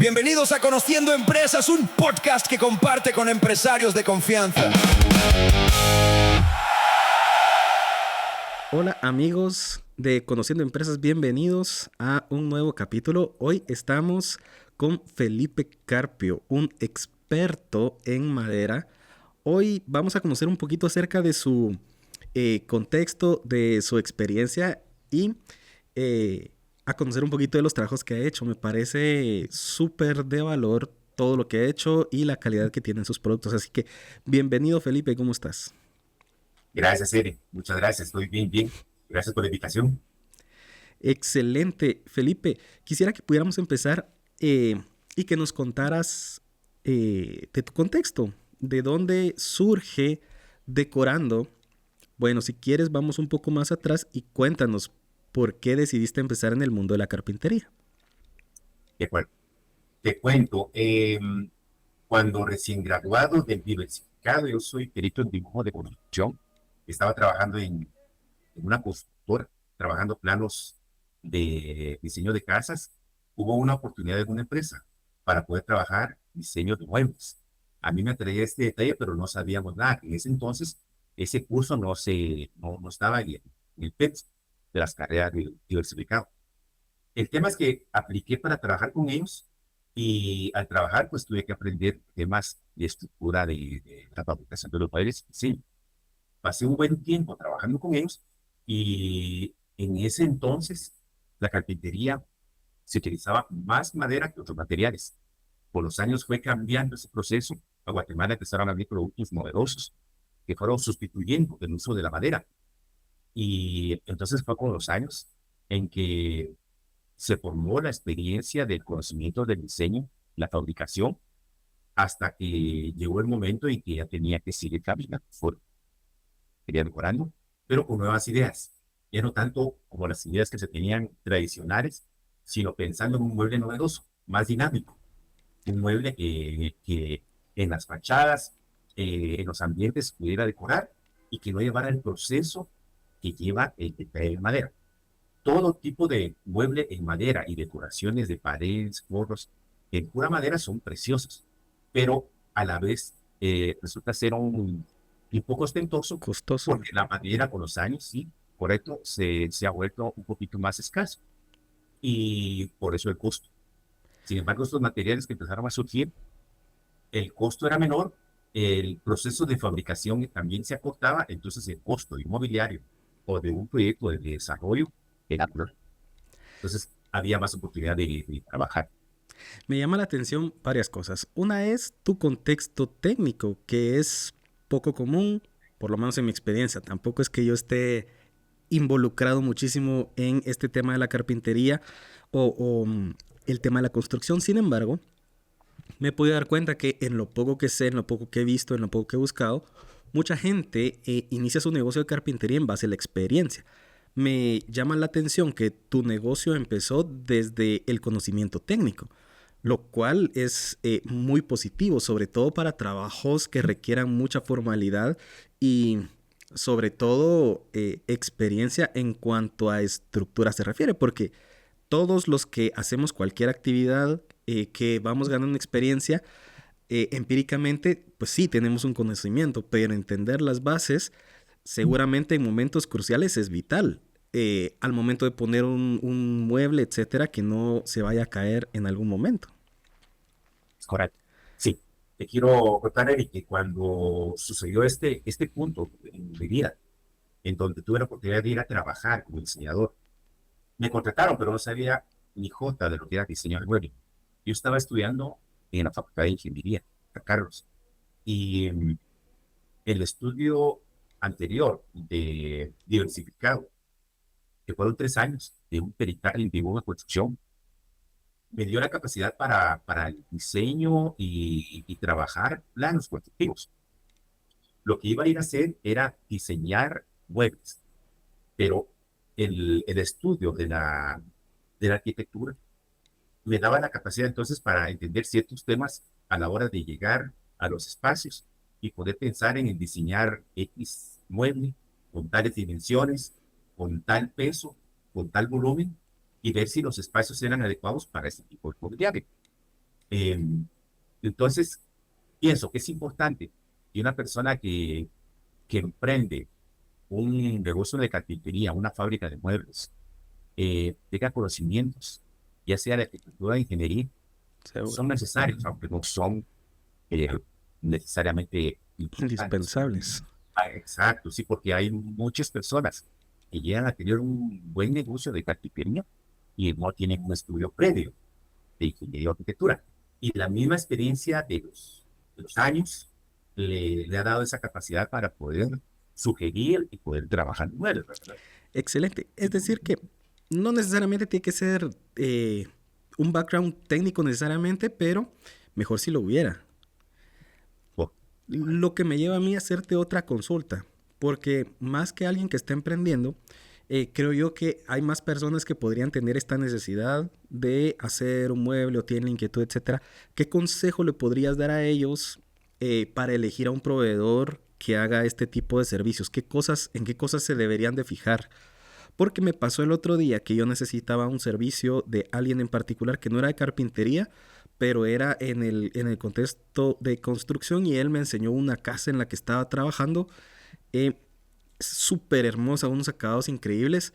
Bienvenidos a Conociendo Empresas, un podcast que comparte con empresarios de confianza. Hola amigos de Conociendo Empresas, bienvenidos a un nuevo capítulo. Hoy estamos con Felipe Carpio, un experto en madera. Hoy vamos a conocer un poquito acerca de su contexto, de su experiencia y a conocer un poquito de los trabajos que ha hecho. Me parece súper de valor todo lo que ha hecho y la calidad que tienen sus productos. Así que bienvenido Felipe, ¿cómo estás? Gracias, Eri. Muchas gracias. Estoy bien. Gracias por la invitación. Excelente. Felipe, quisiera que pudiéramos empezar y que nos contaras de tu contexto, de dónde surge Decorando. Bueno, si quieres, vamos un poco más atrás y cuéntanos por qué decidiste empezar en el mundo de la carpintería. De acuerdo. Te cuento, cuando recién graduado del diversificado, yo soy perito en dibujo de construcción. Estaba trabajando en una constructora, trabajando planos de diseño de casas. Hubo una oportunidad en una empresa para poder trabajar diseño de muebles. A mí me atraía este detalle, pero no sabíamos nada. En ese entonces, ese curso no estaba en el PET de las carreras de diversificado. El tema es que apliqué para trabajar con ellos y al trabajar pues tuve que aprender temas de estructura de la fabricación de los muebles. Sí, pasé un buen tiempo trabajando con ellos y en ese entonces la carpintería se utilizaba más madera que otros materiales. Por los años fue cambiando ese proceso. A Guatemala empezaron a abrir productos novedosos que fueron sustituyendo el uso de la madera. Y entonces fue con los años en que se formó la experiencia del conocimiento del diseño, la fabricación, hasta que llegó el momento en que ya tenía que seguir caminando, quería mejorando, pero con nuevas ideas. Ya no tanto como las ideas que se tenían tradicionales, sino pensando en un mueble novedoso, más dinámico, un mueble que en las fachadas, en los ambientes pudiera decorar y que no llevara el proceso que lleva el de madera. Todo tipo de mueble en madera y decoraciones de paredes, forros, en pura madera son preciosos, pero a la vez resulta ser un poco ostentoso Costoso. porque la madera con los años, sí, correcto, se ha vuelto un poquito más escaso y por eso el costo. Sin embargo, estos materiales que empezaron a surgir, el costo era menor, el proceso de fabricación también se acortaba, entonces el costo inmobiliario o de un proyecto de desarrollo era menor. Entonces había más oportunidad de trabajar. Me llama la atención varias cosas. Una es tu contexto técnico, que es poco común, por lo menos en mi experiencia. Tampoco es que yo esté involucrado muchísimo en este tema de la carpintería o el tema de la construcción. Sin embargo, me he podido dar cuenta que en lo poco que sé, en lo poco que he visto, en lo poco que he buscado, mucha gente inicia su negocio de carpintería en base a la experiencia. Me llama la atención que tu negocio empezó desde el conocimiento técnico, lo cual es muy positivo, sobre todo para trabajos que requieran mucha formalidad y sobre todo experiencia en cuanto a estructura se refiere, porque todos los que hacemos cualquier actividad que vamos ganando experiencia, empíricamente, pues sí, tenemos un conocimiento, pero entender las bases seguramente en momentos cruciales es vital. Al momento de poner un mueble, etcétera, que no se vaya a caer en algún momento. Es correcto. Sí, te quiero contar, Eric, que cuando sucedió este punto en mi vida, en donde tuve la oportunidad de ir a trabajar como diseñador, me contrataron, pero no sabía ni jota de lo que era diseño de mueble. Yo estaba estudiando en la Facultad de Ingeniería, a Carlos, y el estudio anterior de diversificado, que fueron 3 años de un peritaje en dibujo de construcción, me dio la capacidad para el diseño y trabajar planos constructivos. Lo que iba a ir a hacer era diseñar muebles, pero el estudio de la arquitectura me daba la capacidad entonces para entender ciertos temas a la hora de llegar a los espacios y poder pensar en diseñar X mueble con tales dimensiones, con tal peso, con tal volumen y ver si los espacios eran adecuados para este tipo de mobiliario. Eh, entonces, pienso que es importante que una persona que emprende un negocio de carpintería, una fábrica de muebles, tenga conocimientos, ya sea de arquitectura, de ingeniería, Seguro. son necesarios, aunque no son eh, necesariamente importantes. Indispensables. Ah, exacto, sí, porque hay muchas personas que llegan a tener un buen negocio de carpintería y no tienen un estudio previo de ingeniería o arquitectura. Y la misma experiencia de los años le ha dado esa capacidad para poder sugerir y poder trabajar en muebles, ¿verdad? Excelente. Es decir que no necesariamente tiene que ser un background técnico necesariamente, pero mejor si lo hubiera. Oh, Lo que me lleva a mí a hacerte otra consulta, porque más que alguien que esté emprendiendo, creo yo que hay más personas que podrían tener esta necesidad de hacer un mueble o tienen la inquietud, etcétera. ¿Qué consejo le podrías dar a ellos para elegir a un proveedor que haga este tipo de servicios? ¿En qué cosas se deberían de fijar? Porque me pasó el otro día que yo necesitaba un servicio de alguien en particular que no era de carpintería, pero era en el contexto de construcción y él me enseñó una casa en la que estaba trabajando, eh, súper hermosa, unos acabados increíbles,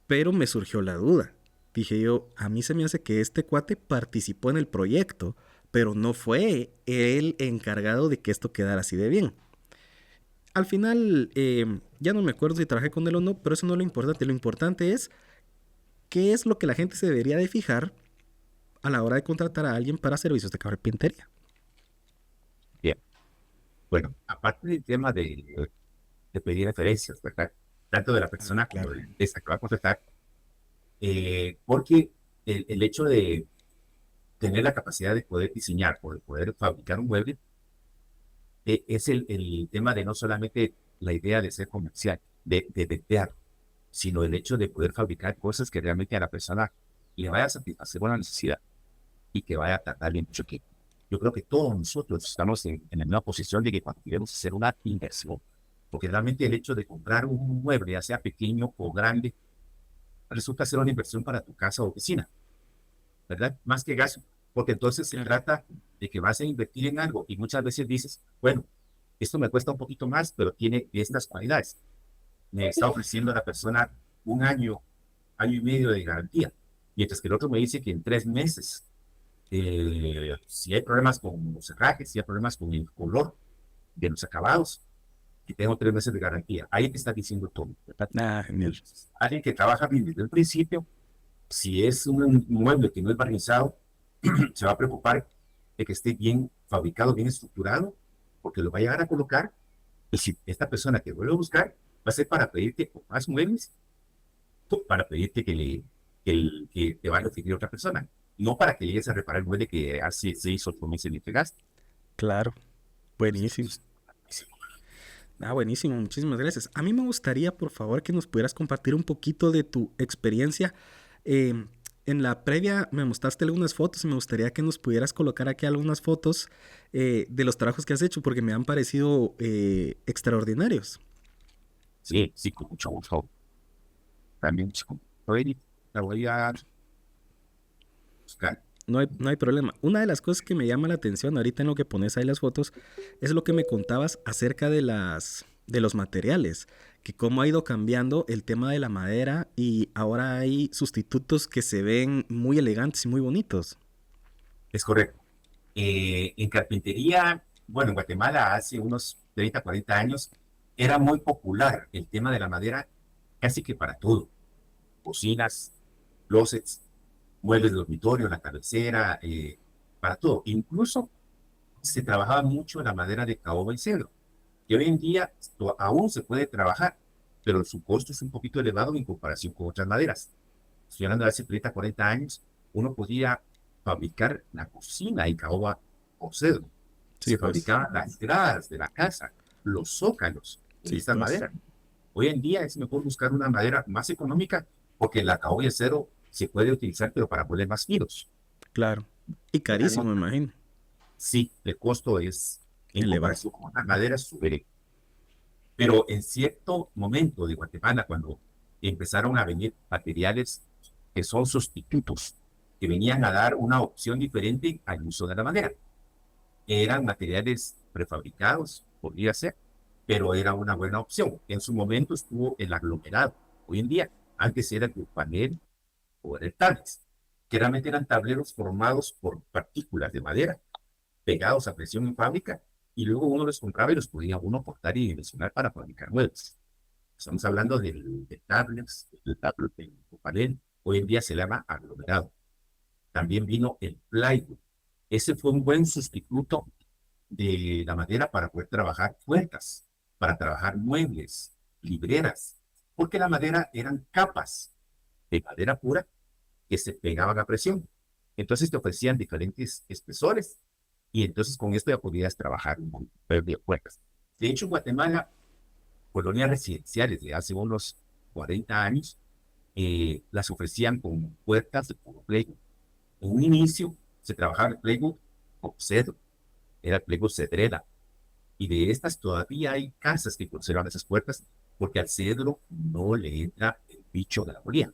pero me surgió la duda. Dije yo, a mí se me hace que este cuate participó en el proyecto, pero no fue el encargado de que esto quedara así de bien. Al final, ya no me acuerdo si trabajé con él o no, pero eso no es lo importante. Lo importante es qué es lo que la gente se debería de fijar a la hora de contratar a alguien para servicios de carpintería. bien. Bueno, aparte del tema de pedir referencias, ¿verdad? Tanto de la Ah, persona como claro. de esa que va a contratar, porque el hecho de tener la capacidad de poder diseñar o de poder fabricar un mueble es el tema de no solamente la idea de ser comercial, de vender, sino el hecho de poder fabricar cosas que realmente a la persona le vaya a satisfacer una necesidad y que vaya a tratarle mucho tiempo. Yo creo que todos nosotros estamos en la misma posición de que cuando queremos hacer una inversión, porque realmente el hecho de comprar un mueble, ya sea pequeño o grande, resulta ser una inversión para tu casa o oficina, ¿verdad? Más que gasto, porque entonces se trata de que vas a invertir en algo y muchas veces dices, bueno, esto me cuesta un poquito más, pero tiene estas cualidades. Me está ofreciendo a la persona un año, año y medio de garantía, mientras que el otro me dice que en 3 meses, si hay problemas con los cerrajes, si hay problemas con el color de los acabados, que tengo 3 meses de garantía. Ahí te está diciendo todo, ¿verdad? Ah, genial. Entonces, alguien que trabaja bien desde el principio, si es un mueble que no es barnizado, se va a preocupar de que esté bien fabricado, bien estructurado, porque lo va a llegar a colocar. Y si esta persona que vuelve a buscar, va a ser para pedirte más muebles, para pedirte que te vaya a ofrecer otra persona. No para que llegues a reparar el mueble que hace 6 o 8 meses le entregaste. Claro. Buenísimo. Entonces, Ah, buenísimo. Muchísimas gracias. A mí me gustaría, por favor, que nos pudieras compartir un poquito de tu experiencia. Eh, en la previa me mostraste algunas fotos y me gustaría que nos pudieras colocar aquí algunas fotos de los trabajos que has hecho porque me han parecido extraordinarios. sí, sí, con mucho gusto. También, chico, la voy a buscar. No hay problema. Una de las cosas que me llama la atención ahorita en lo que pones ahí las fotos es lo que me contabas acerca de los materiales, que cómo ha ido cambiando el tema de la madera y ahora hay sustitutos que se ven muy elegantes y muy bonitos. Es correcto. En carpintería, bueno, en Guatemala hace unos 30, 40 años, era muy popular el tema de la madera casi que para todo. Cocinas, closets, muebles de dormitorio, la cabecera, para todo. Incluso se trabajaba mucho la madera de caoba y cedro, que hoy en día aún se puede trabajar, pero su costo es un poquito elevado en comparación con otras maderas. Estoy hablando de hace 30, 40 años, uno podía fabricar la cocina en caoba o cedro. Sí, Se pues. fabricaban las gradas de la casa, los zócalos en Sí, esta pues. madera. Hoy en día es mejor buscar una madera más económica porque la caoba y el cedro se puede utilizar, pero para poner más filos. Claro. Y carísimo, me imagino. Sí, el costo es, en Elevado. comparación con otras maderas, superior. Pero en cierto momento de Guatemala, cuando empezaron a venir materiales que son sustitutos que venían a dar una opción diferente al uso de la madera. Eran materiales prefabricados, podría ser, pero era una buena opción. En su momento estuvo el aglomerado. Hoy en día, antes era el panel o el tablex, que realmente eran tableros formados por partículas de madera pegados a presión en fábrica, y luego uno los compraba y los podía uno cortar y dimensionar para fabricar muebles. Estamos hablando del tablex, del panel. Hoy en día se llama aglomerado. También vino el plywood. Ese fue un buen sustituto de la madera para poder trabajar puertas, para trabajar muebles, libreras, porque la madera eran capas de madera pura que se pegaban a presión. Entonces te ofrecían diferentes espesores y entonces con esto ya podías trabajar un montón de puertas. De hecho, en Guatemala, colonias residenciales de hace unos 40 años, las ofrecían con puertas de puro plywood. En un inicio se trabajaba el plywood con cedro, era el plywood cedrela, y de estas todavía hay casas que conservan esas puertas porque al cedro no le entra el bicho de la polilla.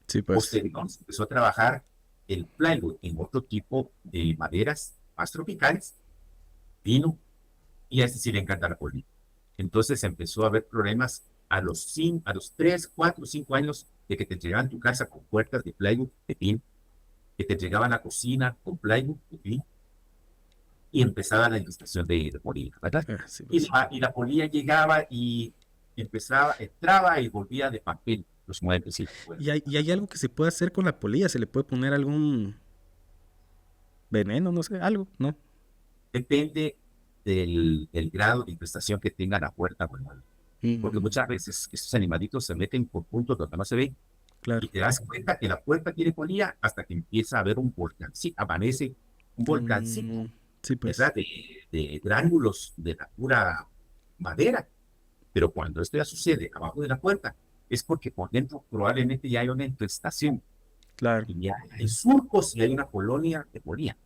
Sí, pues. Posteriormente se empezó a trabajar el plywood en otro tipo de maderas más tropicales, pino, y a este sí le encanta la polilla. Entonces empezó a haber problemas a los 3, 4, 5 años de que te entregaban tu casa con puertas de plywood de pino, que te entregaban la cocina con plywood de pino, y empezaba la infestación de polilla, ¿verdad? Sí, Y, pues. y la polilla llegaba y entraba y volvía de papel los muebles. Sí, bueno. Y hay algo que se puede hacer con la polilla? ¿Se le puede poner algún veneno, no sé, algo? ¿No? Depende del grado de infestación que tenga la puerta, ¿verdad? Porque muchas veces esos animalitos se meten por puntos donde no se ven Claro. y te das cuenta que la puerta tiene polilla hasta que empieza a haber un volcancito, amanece un volcancito, Sí, pues. ¿verdad? De gránulos de la pura madera. Pero cuando esto ya sucede abajo de la puerta, es porque por dentro probablemente ya hay una infestación. Claro. Y ya hay surcos y hay una colonia de polilla.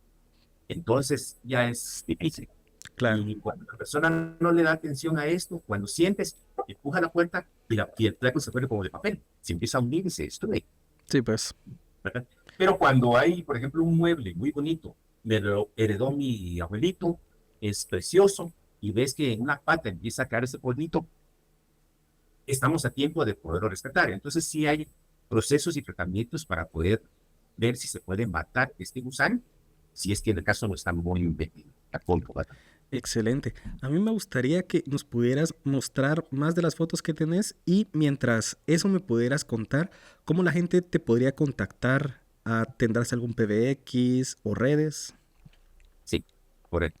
Entonces ya es difícil. Claro. Y cuando la persona no le da atención a esto, cuando sientes, empuja la puerta y el placo se pone como de papel. Se empieza a hundir y se destruye. Sí, pues. ¿Verdad? Pero cuando hay, por ejemplo, un mueble muy bonito, me lo heredó mi abuelito, es precioso, y ves que en una pata empieza a caer ese polvito, estamos a tiempo de poderlo rescatar. Entonces sí hay procesos y tratamientos para poder ver si se puede matar este gusano, si es que en el caso no está muy bien a fondo, ¿verdad? Excelente. A mí me gustaría que nos pudieras mostrar más de las fotos que tenés y mientras eso me pudieras contar cómo la gente te podría contactar. ¿Tendrás algún PBX o redes? Sí, correcto.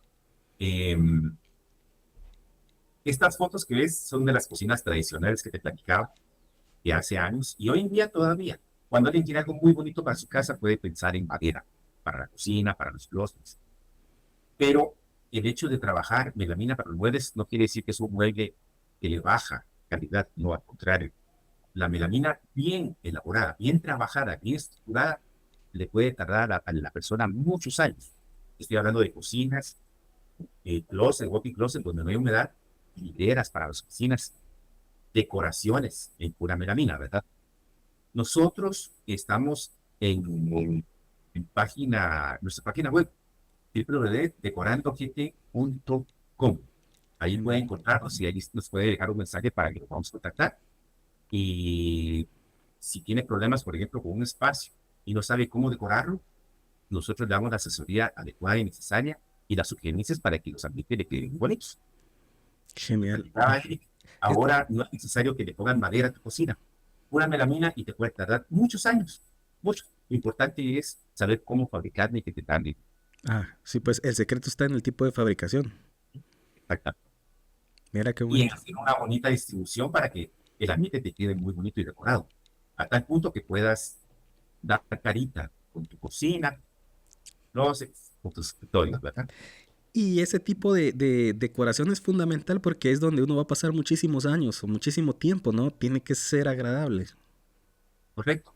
Estas fotos que ves son de las cocinas tradicionales que te platicaba de hace años y hoy en día todavía. Cuando alguien quiere algo muy bonito para su casa, puede pensar en madera, para la cocina, para los closets. Pero el hecho de trabajar melamina para los muebles no quiere decir que es un mueble que le baja calidad, no, al contrario. La melamina bien elaborada, bien trabajada, bien estructurada, le puede tardar a la persona muchos años. Estoy hablando de cocinas, closet, walk-in closet, donde no hay humedad, hileras para las oficinas, decoraciones en pura melamina, ¿verdad? Nosotros estamos nuestra página web, www.decorandogт.com. Ahí puede encontrarnos y ahí nos puede dejar un mensaje para que lo podamos contactar. Y si tiene problemas, por ejemplo, con un espacio y no sabe cómo decorarlo, nosotros le damos la asesoría adecuada y necesaria y las sugerencias para que los ambientes le queden bonitos. Genial. Ahora no es necesario que le pongan madera a tu cocina. Pura melamina y te puede tardar muchos años. Mucho. Lo importante es saber cómo fabricarla y que te tarde. Sí, pues el secreto está en el tipo de fabricación. Exactamente. Mira qué Y en bueno. hacer una bonita distribución para que el ambiente te quede muy bonito y decorado. A tal punto que puedas dar carita con tu cocina, con tus escritorios, ¿verdad? Y ese tipo de decoración es fundamental porque es donde uno va a pasar muchísimos años o muchísimo tiempo, ¿no? Tiene que ser agradable. Correcto.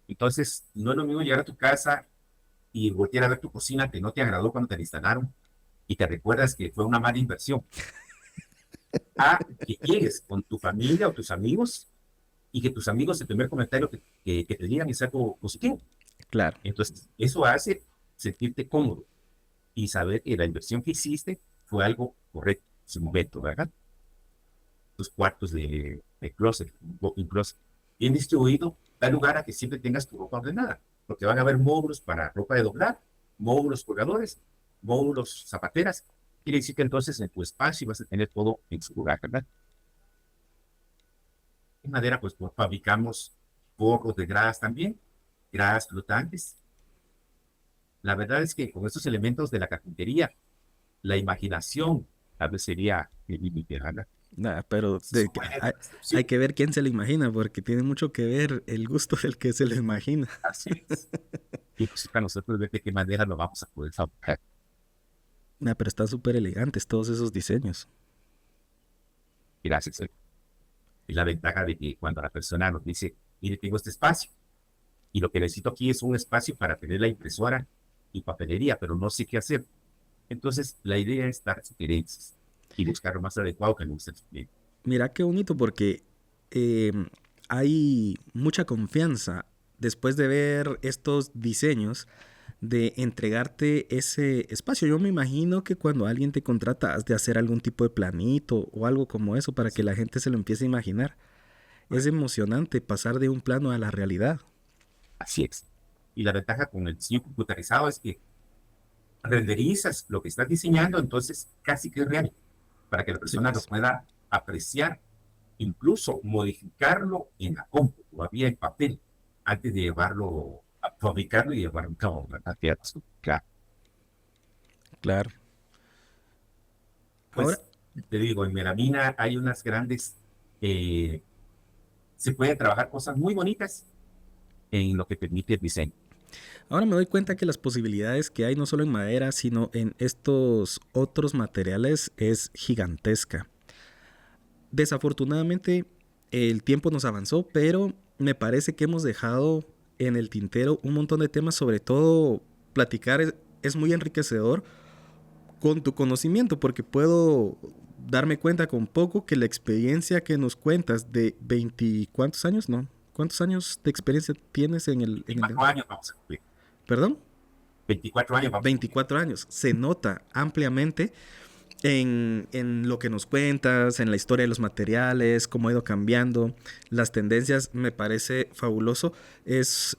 Entonces, no es lo mismo llegar a tu casa y voltear a ver tu cocina que no te agradó cuando te la instalaron y te recuerdas que fue una mala inversión. A que llegues con tu familia o tus amigos y que tus amigos el primer comentario que te digan es algo positivo. Claro. Entonces, eso hace sentirte cómodo y saber que la inversión que hiciste fue algo correcto en su momento, ¿verdad? Tus cuartos de closet, walk-in closet, bien distribuido, da lugar a que siempre tengas tu ropa ordenada, porque van a haber módulos para ropa de doblar, módulos colgadores, módulos zapateras. Quiere decir que entonces en tu espacio vas a tener todo en su lugar, ¿verdad? En madera, pues fabricamos forros de gradas también, gradas flotantes. La verdad es que con estos elementos de la carpintería, la imaginación tal vez sería el límite, ¿verdad? Nada, pero Su buena hay construcción. que ver quién se lo imagina, porque tiene mucho que ver el gusto del que se lo imagina. Así es. Y pues para nosotros ver de qué manera lo vamos a poder fabricar. Nah, pero están súper elegantes todos esos diseños. Gracias. Es la ventaja de que cuando la persona nos dice, mire, tengo este espacio y lo que necesito aquí es un espacio para tener la impresora y papelería, pero no sé qué hacer. Entonces, la idea es dar sugerencias y buscar lo más adecuado que nos guste. Mira qué bonito porque eh, hay mucha confianza después de ver estos diseños de entregarte ese espacio. Yo me imagino que cuando alguien te contrata has de hacer algún tipo de planito o algo como eso para que la gente se lo empiece a imaginar. Es emocionante pasar de un plano a la realidad. Así es. Y la ventaja con el diseño computarizado es que renderizas lo que estás diseñando, entonces casi que es real, para que la Sí, persona lo pues. pueda apreciar, incluso modificarlo en la compu, todavía en papel, antes de llevarlo a fabricarlo y llevarlo a cabo, ¿verdad? Claro. Claro. Ahora, Pues te digo, en melamina hay unas grandes, eh, se pueden trabajar cosas muy bonitas en lo que permite el diseño. ahora me doy cuenta que las posibilidades que hay no solo en madera, sino en estos otros materiales es gigantesca. Desafortunadamente el tiempo nos avanzó, pero me parece que hemos dejado en el tintero un montón de temas, sobre todo platicar es muy enriquecedor con tu conocimiento, porque puedo darme cuenta con poco que la experiencia que nos cuentas de 20, ¿cuántos años? No. ¿Cuántos años de experiencia tienes en el 24 años vamos a cumplir. perdón? 24 años vamos a cumplir. 24 años. Se nota ampliamente en lo que nos cuentas, en la historia de los materiales, cómo ha ido cambiando, las tendencias, me parece fabuloso. Es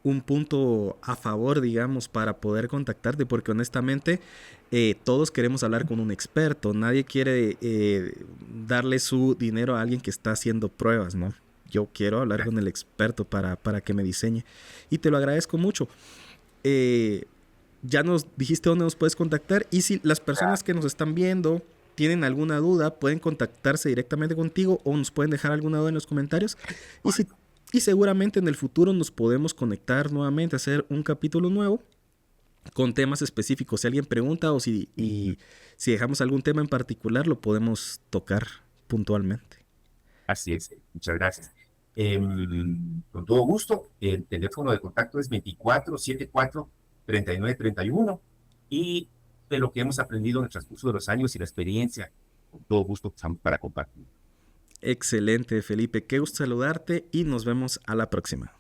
un punto a favor, digamos, para poder contactarte, porque honestamente todos queremos hablar con un experto, nadie quiere darle su dinero a alguien que está haciendo pruebas, ¿no? Yo quiero hablar con el experto para que me diseñe. Y te lo agradezco mucho. Eh, ya nos dijiste dónde nos puedes contactar y si las personas que nos están viendo tienen alguna duda, pueden contactarse directamente contigo o nos pueden dejar alguna duda en los comentarios. Y, si, y seguramente en el futuro nos podemos conectar nuevamente, hacer un capítulo nuevo con temas específicos. Si alguien pregunta o si dejamos algún tema en particular, lo podemos tocar puntualmente. Así es, muchas gracias. Con todo gusto, el teléfono de contacto es 2474-3931 y de lo que hemos aprendido en el transcurso de los años y la experiencia, con todo gusto estamos para compartir. Excelente, Felipe. Qué gusto saludarte y nos vemos a la próxima.